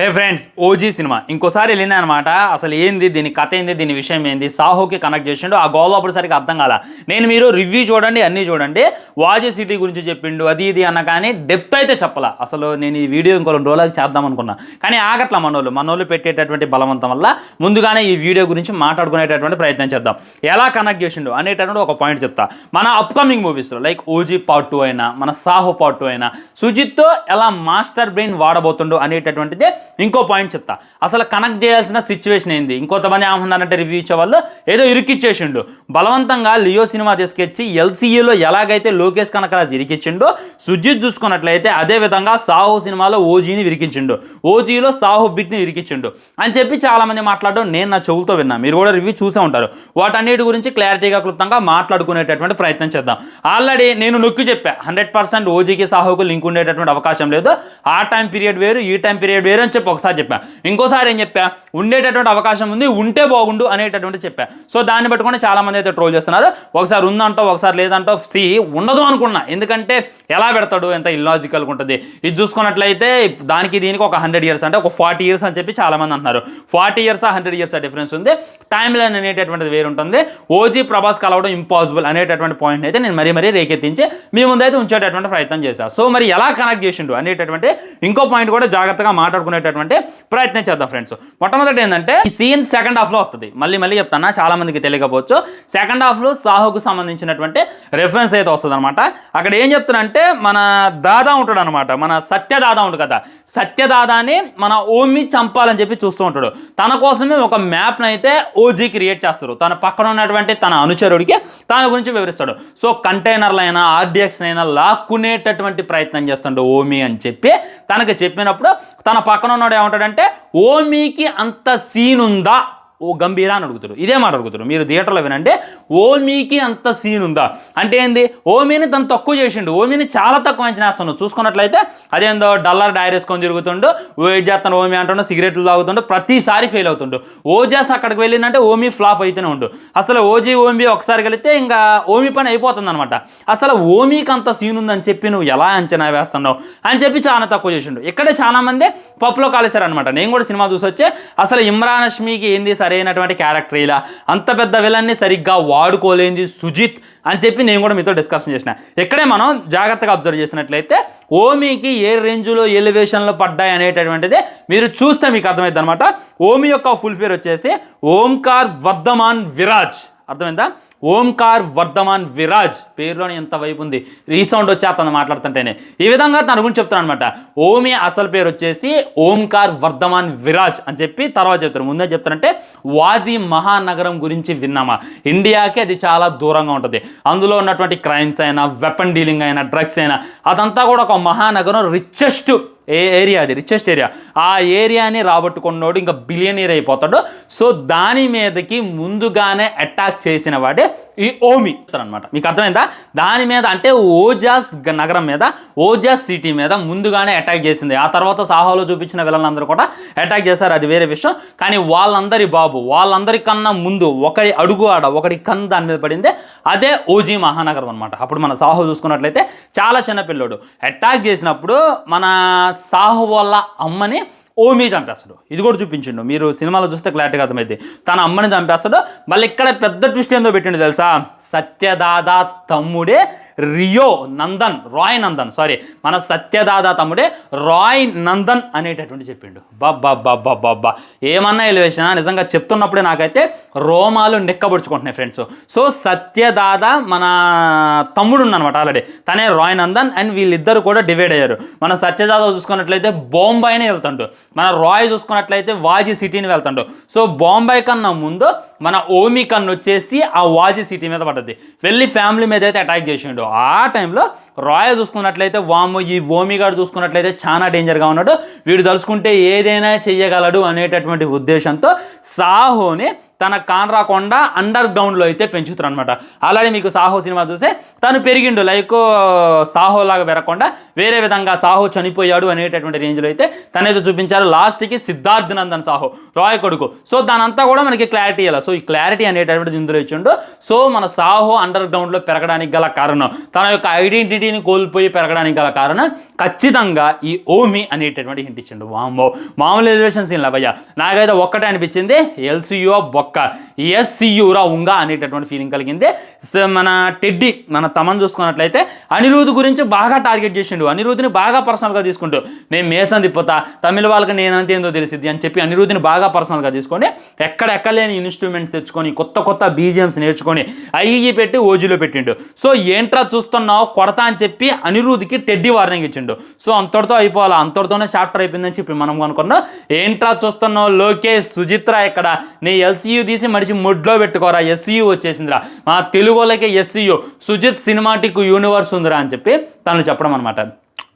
ఏ friends, OG cinema ఇంకోసారి వెళ్ళినా అనమాట. అసలు ఏంది దీని కథ, ఏంది దీని విషయం ఏంది, సాహోకి కనెక్ట్ చేసిండు. ఆ గోల్ అప్పుడు సరిగ్గా అర్థం కాల. మీరు రివ్యూ చూడండి, అన్నీ చూడండి. వాజీ సిటీ గురించి చెప్పిండు అది ఇది అన్న, కానీ డెప్త్ అయితే చెప్పాల. అసలు నేను ఈ వీడియో ఇంకో 2 రోజులకి చేద్దాం అనుకున్నా, కానీ ఆగట్ల. మనోళ్ళు పెట్టేటటువంటి బలవంతం వల్ల ముందుగానే ఈ వీడియో గురించి మాట్లాడుకునేటటువంటి ప్రయత్నం చేద్దాం. ఎలా కనెక్ట్ చేసిండు అనేటటువంటి ఒక పాయింట్ చెప్తా. మన అప్కమింగ్ మూవీస్లో లైక్ ఓజీ పార్ట్ 2 అయినా, మన సాహో పార్ట్ 2 అయినా సుజిత్తో ఎలా మాస్టర్ బ్రెయిన్ వాడబోతుండు అనేటటువంటిదే ఇంకో పాయింట్ చెప్తా. అసలు కనెక్ట్ చేయాల్సిన సిచ్యువేషన్ ఏంది. ఇంకొంతమంది ఏమన్నారంటే రివ్యూ ఇచ్చేవాళ్ళు ఏదో ఇరికిచ్చేసిండు, బలవంతంగా లియో సినిమా తీసుకొచ్చి ఎల్సీయూలో ఎలాగైతే లోకేష్ కనకరాజ్ ఇరికిచ్చిండో సుజిత్ చూసుకున్నట్లయితే అదే విధంగా సాహో సినిమాలో ఓజీని విరికించిండు, ఓజీలో సాహో బిట్ని ఇరికించిండు అని చెప్పి చాలామంది మాట్లాడడం నేను నా చెవులతో విన్నా. మీరు కూడా రివ్యూ చూసే ఉంటారు. వాటన్నిటి గురించి క్లారిటీగా క్లుప్తంగా మాట్లాడుకునేటటువంటి ప్రయత్నం చేద్దాం. ఆల్రెడీ నేను నొక్కి చెప్పా, 100% ఓజీకి సాహోకు లింక్ ఉండేటటువంటి అవకాశం లేదు. ఆ టైం పీరియడ్ వేరు, ఈ టైం పీరియడ్ వేరు అని చెప్పి ఒకసారి చెప్పా. ఇంకోసారి ఏం చెప్పా, ఉండేటటువంటి అవకాశం ఉంది, ఉంటే బాగుండు అనేటటువంటి చెప్పా. సో దాన్ని బట్టుకొని చాలా మంది అయితే ట్రోల్ చేస్తున్నారు. ఒకసారి ఉందంటో, ఒకసారి లేదంటో. ఉండదు అనుకున్నా, ఎందుకంటే ఎలా పెడతాడు, ఎంత ఇల్లాజికల్గా ఉంటుంది. ఇది చూసుకున్నట్లయితే దానికి దీనికి ఒక 100 years అంటే ఒక 40 years అని చెప్పి చాలా మంది అంటున్నారు. 40 years 100 years డిఫరెన్స్ ఉంది. టైం లైన్ అనేటటువంటిది వేరు ఉంటుంది. ఓజీ ప్రభాస్ కలవడం ఇంపాసిబుల్ అనేటటువంటి పాయింట్ అయితే నేను మరీ రేకెత్తించి మీ ముందైతే ఉంచేటటువంటి ప్రయత్నం చేశాను. సో మరి ఎలా కనెక్ట్ చేసిండు అనేటటువంటి ఇంకో పాయింట్ కూడా జాగ్రత్తగా మాట్లాడుకునేటటువంటి ప్రయత్నం చేద్దాం ఫ్రెండ్స్. మొట్టమొదటి ఏంటంటే ఈ సీన్ సెకండ్ హాఫ్లో వస్తుంది. మళ్ళీ చెప్తాను, చాలా మందికి తెలియకపోవచ్చు. సెకండ్ హాఫ్లో సాహోకు సంబంధించినటువంటి రెఫరెన్స్ అయితే వస్తుంది అనమాట. అక్కడ ఏం చెప్తున్నారంటే మన దాదా ఉంటాడు అనమాట, మన సత్యదాదా ఉంటుంది కదా, సత్యదాదాని మన ఓమి చంపాలని చెప్పి చూస్తూ ఉంటాడు. తన కోసమే ఒక మ్యాప్ని అయితే ఓజీ క్రియేట్ చేస్తారు. తన పక్కన ఉన్నటువంటి తన అనుచరుడికి తన గురించి వివరిస్తాడు. సో కంటైనర్లైనా ఆర్డిఎక్స్ అయినా లాక్కునేటటువంటి ప్రయత్నం చేస్తాడు ఓమి అని చెప్పి తనకి చెప్పినప్పుడు తన పక్కన ఉన్నాడు ఏమంటాడంటే, ఓమీకి అంత సీన్ ఉందా ఓ గంభీరా అని అడుగుతారు. ఇదే మాట అడుగుతారు, మీరు థియేటర్లో వినండి. ఓమీకి అంత సీన్ ఉందా అంటే ఏంది, ఓమీని తను తక్కువ చేసిండు, ఓమీని చాలా తక్కువ అంచనా వేస్తున్నాడు. చూసుకున్నట్లయితే అదేందో డల్లర్ డైర్ వేసుకొని తిరుగుతుండు, వెయిట్ చేస్తాను ఓమీ అంటుండో, సిగరెట్లు తాగుతుండు, ప్రతిసారి ఫెయిల్ అవుతుండు. ఓజాస్ అక్కడికి వెళ్ళిందంటే ఓమీ ఫ్లాప్ అయితేనే ఉండు. అసలు ఓమీ ఒకసారి కలిస్తే ఇంకా ఓమీ పని అయిపోతుంది అనమాట. అసలు ఓమీకి అంత సీన్ ఉందని చెప్పి నువ్వు ఎలా అంచనా వేస్తున్నావు అని చెప్పి చాలా తక్కువ చేసిండు. ఇక్కడే చాలా మంది పప్పులో కాలేశారనమాట. నేను కూడా సినిమా చూసి వచ్చే అసలు ఇమ్రాన్ హష్మీకి ఏంది సరైనటువంటి క్యారెక్టర్, ఇలా అంత పెద్ద విలన్ని సరిగ్గా వాడుకోలేంది సుజిత్ అని చెప్పి నేను కూడా మీతో డిస్కషన్ చేసిన. ఇక్కడే మనం జాగ్రత్తగా అబ్జర్వ్ చేసినట్లయితే ఓమీకి ఏ రేంజ్లో ఎలివేషన్లో పడ్డాయి అనేటటువంటిది మీరు చూస్తే మీకు అర్థమైంది అనమాట. ఓమీ యొక్క ఫుల్ పేరు వచ్చేసి ఓంకార్ వర్ధమాన్ విరాజ్. అర్థమైందా? ఓంకార్ వర్ధమాన్ విరాజ్. పేరులోని ఎంత వైపు ఉంది, రీసౌండ్ వచ్చి అతను మాట్లాడుతుంటేనే. ఈ విధంగా తన గురించి చెప్తాను అనమాట. ఓమీ అసలు పేరు వచ్చేసి ఓంకార్ వర్ధమాన్ విరాజ్ అని చెప్పి తర్వాత చెప్తారు. ముందే చెప్తారంటే వాజీ మహానగరం గురించి విన్నామా, ఇండియాకి అది చాలా దూరంగా ఉంటుంది. అందులో ఉన్నటువంటి క్రైమ్స్ అయినా, వెపన్ డీలింగ్ అయినా, డ్రగ్స్ అయినా, అదంతా కూడా ఒక మహానగరం, రిచెస్ట్ ఏరియా, అది రిచెస్ట్ ఏరియా. ఆ ఏరియాని రాబట్టుకున్నోడు ఇంకా బిలియనీర్ అయిపోతాడు. సో దాని మీదకి ముందుగానే అటాక్ చేసిన వాడే ఈ ఓమీ అనమాట. మీకు అర్థమైందా? దాని మీద అంటే ఓజాస్ నగరం మీద, ఓజాస్ సిటీ మీద ముందుగానే అటాక్ చేసింది. ఆ తర్వాత సాహోలో చూపించిన విలన్లందరూ కూడా అటాక్ చేశారు, అది వేరే విషయం. కానీ వాళ్ళందరికన్నా ముందు ఒకటి అడుగు ఆడ, ఒకటి కన్ను దాని మీద పడింది, అదే ఓజీ మహానగరం అనమాట. అప్పుడు మన సాహో చూసుకున్నట్లయితే చాలా చిన్నపిల్లోడు. అటాక్ చేసినప్పుడు మన సాహో వాళ్ళ అమ్మని ఓమీ చంపేస్తాడు. ఇది కూడా చూపించిండు, మీరు సినిమాలో చూస్తే క్లారిటీగా అర్థమైంది. తన అమ్మని చంపేస్తాడు. మళ్ళీ ఇక్కడ పెద్ద ట్విస్ట్ ఏందో పెట్టిండు తెలుసా, సత్యదాదా తమ్ముడే రాయ్ నందన్ మన సత్యదాదా తమ్ముడే రాయ్ నందన్ అనేటటువంటి చెప్పిండు. బాబ్బా ఏమన్నా ఎలివేషన్ నిజంగా చెప్తున్నప్పుడే నాకైతే రోమాలు నెక్కబడుచుకుంటున్నాయి ఫ్రెండ్స్. సో సత్యదాదా మన తమ్ముడు ఉన్నమాట ఆల్రెడీ, తనే రాయ్ నందన్. అండ్ వీళ్ళిద్దరు కూడా డివైడ్ అయ్యారు. మన సత్యదాదా చూసుకున్నట్లయితే బొంబాయినే వెళ్తాడు, మన రాయ్ చూసుకున్నట్లయితే వాజీ సిటీని వెళ్తాడు. సో బొంబాయి కన్నా ముందు మన ఓమీ కన్ను వచ్చేసి ఆ వాజీ సిటీ మీద పడ్డది, వెళ్ళి ఫ్యామిలీ మీద అయితే అటాక్ చేసిండు. ఆ టైంలో రాయ్ చూసుకున్నట్లయితే వాము ఈ ఓమీ గారు చూసుకున్నట్లయితే చాలా డేంజర్గా ఉన్నాడు, వీడు తలుచుకుంటే ఏదైనా చెయ్యగలడు అనేటటువంటి ఉద్దేశంతో సాహోని తన కాన్రాకొండ అండర్ గ్రౌండ్లో అయితే పెంచుతారు అనమాట. అలాగే మీకు సాహో సినిమా చూస్తే తను పెరిగిండు, లైక్ సాహో లాగా పెరగకుండా వేరే విధంగా సాహో చనిపోయాడు అనేటటువంటి రేంజ్లో అయితే తనైతే చూపించారు. లాస్ట్కి సిద్ధార్థ్ నందన్ సాహో రాయ్ కొడుకు. సో దానంతా కూడా మనకి క్లారిటీ ఇలా. సో ఈ క్లారిటీ అనేటటువంటిది ఇందులో ఇచ్చిండు. సో మన సాహో అండర్ గ్రౌండ్లో పెరగడానికి గల కారణం, తన యొక్క ఐడెంటిటీని కోల్పోయి పెరగడానికి గల కారణం ఖచ్చితంగా ఈ ఓమి అనేటటువంటి హింట్ ఇచ్చిండు. వామ్మో, మామూలు ఎలివేషన్ సీన్ భయ్య. నాకైతే ఒక్కటే అనిపించింది, ఎల్సియు బొక్క, ఎస్సియురా ఉంగా అనేటటువంటి ఫీలింగ్ కలిగింది. మన టెడ్డీ మన తమన్ చూసుకున్నట్లయితే అనిరుద్ధ్ గురించి బాగా టార్గెట్ చేసిండు. అనిరుద్ధ్ని బాగా పర్సనల్గా తీసుకుంటూ నేను మేసం తిప్పుతా, తమిళ వాళ్ళకి నేనంతేందో తెలిసిద్ది అని చెప్పి అనిరుద్ధ్ని బాగా పర్సనల్గా తీసుకొని ఎక్కడెక్కలేని ఇన్స్ట్రుమెంట్స్ తెచ్చుకొని కొత్త BGMs నేర్చుకొని అయ్యి పెట్టి ఓజీలో పెట్టిండు. సో ఏంట్రా చూస్తున్నావు కొడతా అని చెప్పి అనిరుద్ధ్కి టెడ్డీ వార్నింగ్ ఇచ్చిండు. సో అంతటితో అయిపోవాలా, అంతటితోనే చాప్టర్ అయిపోయిందని చెప్పి మనం అనుకున్నాం. ఏంట్రా చూస్తున్నావు లోకేష్, సుజిత్ర ఇక్కడ నీ ఎల్సియు తీసి మడిచి ముడ్లో పెట్టుకోరా, ఎస్సియు వచ్చేసిందిరా, మా తెలుగు వాళ్ళకే ఎస్సియు సుజిత్ సినిమాటిక్ యూనివర్స్ ఉందిరా అని చెప్పి తను చెప్పడం అనమాట.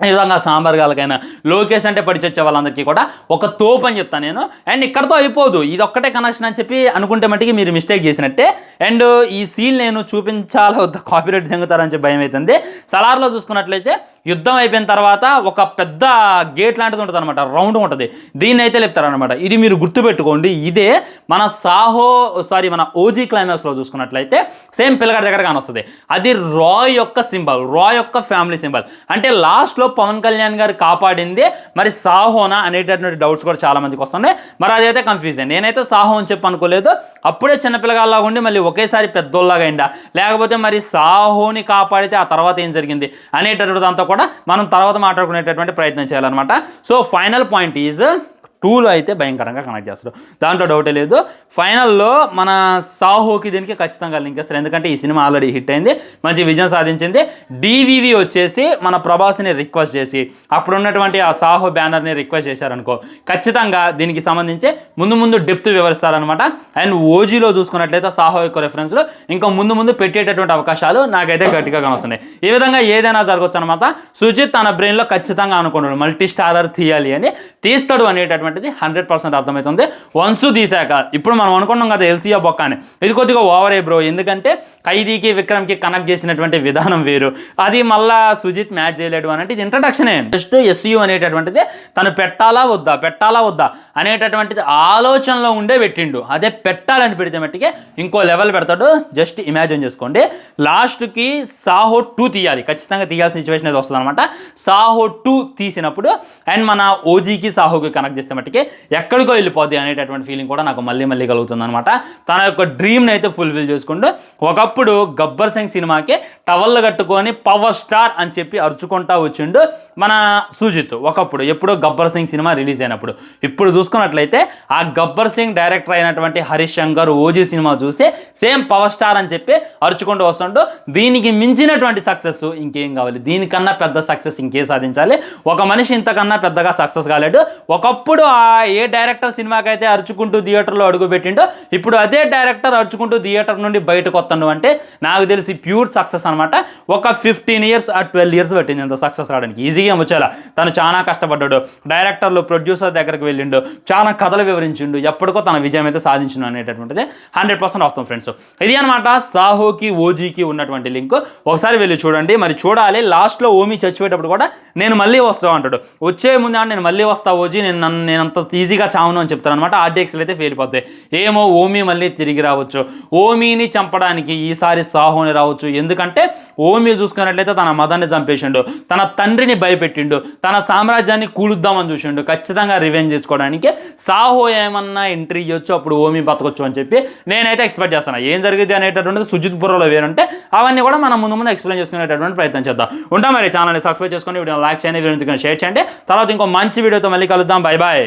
ఈ విధంగా సాంబార్ గాలకైనా లోకేష్ అంటే పడిచొచ్చే వాళ్ళందరికీ కూడా ఒక తోపు అని చెప్తాను నేను. అండ్ ఇక్కడతో అయిపోదు, ఇది ఒక్కటే కనెక్షన్ అని చెప్పి అనుకుంటే మట్టికి మీరు మిస్టేక్ చేసినట్టే. అండ్ ఈ సీన్ నేను చూపించాలా వద్ద కాపీరైట్ జంగుతారని చెప్పి భయం అవుతుంది. సలార్లో చూసుకున్నట్లయితే యుద్ధం అయిపోయిన తర్వాత ఒక పెద్ద గేట్ లాంటిది ఉంటుంది అనమాట, రౌండ్ ఉంటుంది, దీన్ని అయితే లేపుతారనమాట. ఇది మీరు గుర్తుపెట్టుకోండి. ఇదే మన మన ఓజీ క్లైమాక్స్లో చూసుకున్నట్లయితే సేమ్ పిల్లగాడి దగ్గర కానొస్తుంది. అది రాయ్ యొక్క సింబల్, రాయ్ యొక్క ఫ్యామిలీ సింబల్. అంటే లాస్ట్లో పవన్ కళ్యాణ్ గారు కాపాడింది మరి సాహోనా అనేటటువంటి డౌట్స్ కూడా చాలా మందికి వస్తున్నాయి. మరి అదైతే కన్ఫ్యూజన్. నేనైతే సాహో అని చెప్పి అనుకోలేదు. అప్పుడే చిన్నపిల్లగాళ్ళలాగా ఉండి మళ్ళీ ఒకేసారి పెద్దోళ్ళలాగా అయిందా, లేకపోతే మరి సాహోని కాపాడితే ఆ తర్వాత ఏం జరిగింది అనేటటువంటి అంతా కూడా మనం తర్వాత మాట్లాడుకునేటటువంటి ప్రయత్నం చేయాలన్నమాట. సో ఫైనల్ పాయింట్ ఈజ్ 2లో అయితే భయంకరంగా కనెక్ట్ చేస్తారు, దాంట్లో డౌటే లేదు. ఫైనల్లో మన సాహోకి దీనికి ఖచ్చితంగా లింక్ చేస్తారు, ఎందుకంటే ఈ సినిమా ఆల్రెడీ హిట్ అయింది, మంచి విజయం సాధించింది. DVV వచ్చేసి మన ప్రభాస్ని రిక్వెస్ట్ చేసి అప్పుడు ఉన్నటువంటి ఆ సాహో బ్యానర్ని రిక్వెస్ట్ చేశారనుకో, ఖచ్చితంగా దీనికి సంబంధించి ముందు డెప్త్ వివరిస్తారనమాట. అండ్ ఓజీలో చూసుకున్నట్లయితే సాహో యొక్క రెఫరెన్స్లో ఇంకా ముందు పెట్టేటటువంటి అవకాశాలు నాకైతే గట్టిగా కానొస్తున్నాయి. ఈ విధంగా ఏదైనా జరగవచ్చు అనమాట. సుజిత్ తన బ్రెయిన్లో ఖచ్చితంగా అనుకున్నాడు మల్టీ స్టారర్ తీయాలి అని, తీస్తాడు అనేటటువంటి 100% అర్థమవుతుంది. వన్స్ తీసాక ఇప్పుడు మనం అనుకున్నాం కదా ఎల్సియా బొక్క అని, ఇది కొద్దిగా ఓవరే బ్రో, ఎందుకంటే ఖైదీకి విక్రమ్కి కనెక్ట్ చేసినటువంటి విధానం వేరు, అది మళ్ళా సుజిత్ మ్యాచ్ చేయలేడు అంటే ఇది ఇంట్రడక్షనే. జస్ట్ ఎస్యు అనేటటువంటిది తను పెట్టాలా వద్దా అనేటటువంటిది ఆలోచనలో ఉండే పెట్టిండు. అదే పెట్టాలని పెడితే మట్టికి ఇంకో లెవెల్ పెడతాడు. జస్ట్ ఇమాజిన్ చేసుకోండి. లాస్ట్కి సాహో 2 తీయాలి, ఖచ్చితంగా తీయాల్సిన సిచ్యువేషన్ అయితే వస్తుంది అనమాట. సాహో 2 తీసినప్పుడు అండ్ మన ఓజీకి సాహోకి కనెక్ట్ చేస్తే మట్టికి ఎక్కడికో వెళ్ళిపోద్ది అనేటటువంటి ఫీలింగ్ కూడా నాకు మళ్ళీ కలుగుతుంది అనమాట. తన యొక్క డ్రీమ్ని అయితే ఫుల్ఫిల్ చేసుకుంటూ ఒకప్పుడు గబ్బర్ సింగ్ సినిమాకి టవల్ కట్టుకొని పవర్ స్టార్ అని చెప్పి అరుచుకుంటా వచ్చిండు మన సుజిత్. ఒకప్పుడు ఎప్పుడో గబ్బర్ సింగ్ సినిమా రిలీజ్ అయినప్పుడు. ఇప్పుడు చూసుకున్నట్లయితే ఆ గబ్బర్ సింగ్ డైరెక్టర్ అయినటువంటి హరీష్ శంకర్ ఓజీ సినిమా చూసి సేమ్ పవర్ స్టార్ అని చెప్పి అరుచుకుంటూ వస్తుంటూ దీనికి మించినటువంటి సక్సెస్ ఇంకేం కావాలి, దీనికన్నా పెద్ద సక్సెస్ ఇంకేం సాధించాలి. ఒక మనిషి ఇంతకన్నా పెద్దగా సక్సెస్ కాలేడు. ఒకప్పుడు ఆ ఏ డైరెక్టర్ సినిమాకి అయితే అరుచుకుంటూ థియేటర్లో అడుగు పెట్టిండో ఇప్పుడు అదే డైరెక్టర్ అరుచుకుంటూ థియేటర్ నుండి బయటకు వస్తాడు అంటే నాకు తెలిసి ప్యూర్ సక్సెస్ అనమాట. ఒక 15 years ఆ 12 years పట్టింది అంత సక్సెస్ రావడానికి. ఈజీగా వచ్చేలా తను చాలా కష్టపడ్డాడు, డైరెక్టర్లు ప్రొడ్యూసర్ దగ్గరికి వెళ్ళిండు, చాలా కథలు వివరించిండు, ఎప్పటికో తన విజయం అయితే సాధించిండు అనేటటువంటిది 100% వస్తాం ఫ్రెండ్స్. ఇది అనమాట సాహోకి ఓజీకి ఉన్నటువంటి లింక్. ఒకసారి వెళ్ళి చూడండి. మరి చూడాలి, లాస్ట్లో ఓమి చచ్చిపోయేటప్పుడు కూడా నేను మళ్ళీ వస్తావు అంటాడు. వచ్చే ముందు నేను మళ్ళీ వస్తా ఓజీ, నేను అంత ఈజీగా చావును అని చెప్తాను అనమాట. RDXలు అయితే ఫెయిలిపోతాయి. ఏమో ఓమి మళ్ళీ తిరిగి రావచ్చు, ఓమిని చంపడానికి ఈసారి సాహోని రావచ్చు. ఎందుకంటే ఓమి చూసుకున్నట్లయితే తన మదర్ని చంపేసిండు, తన తండ్రిని భయపెట్టిండు, తన సామ్రాజ్యాన్ని కూలుద్దామని చూసిండు. ఖచ్చితంగా రివెంజ్ చేసుకోవడానికి సాహో ఏమన్నా ఎంట్రీ ఇవ్వచ్చు, అప్పుడు ఓమి బతకొచ్చు అని చెప్పి నేనైతే ఎక్స్పెక్ట్ చేస్తాను. ఏం జరిగింది అనేటటువంటిది సుజిత్ పురంలో వేరుంటే అవన్నీ కూడా మనం ముందు ఎక్స్ప్లెయిన్ చేసుకునేటటువంటి ప్రయత్నం చేద్దాం. ఉంటాం మరి. ఛానల్ని సబ్స్క్రైబ్ చేసుకొని వీడియో లైక్ చేయండి, వీడియో షేర్ చేయండి. తర్వాత ఇంకో మంచి వీడియోతో మళ్ళీ కలుద్దాం. Bye bye.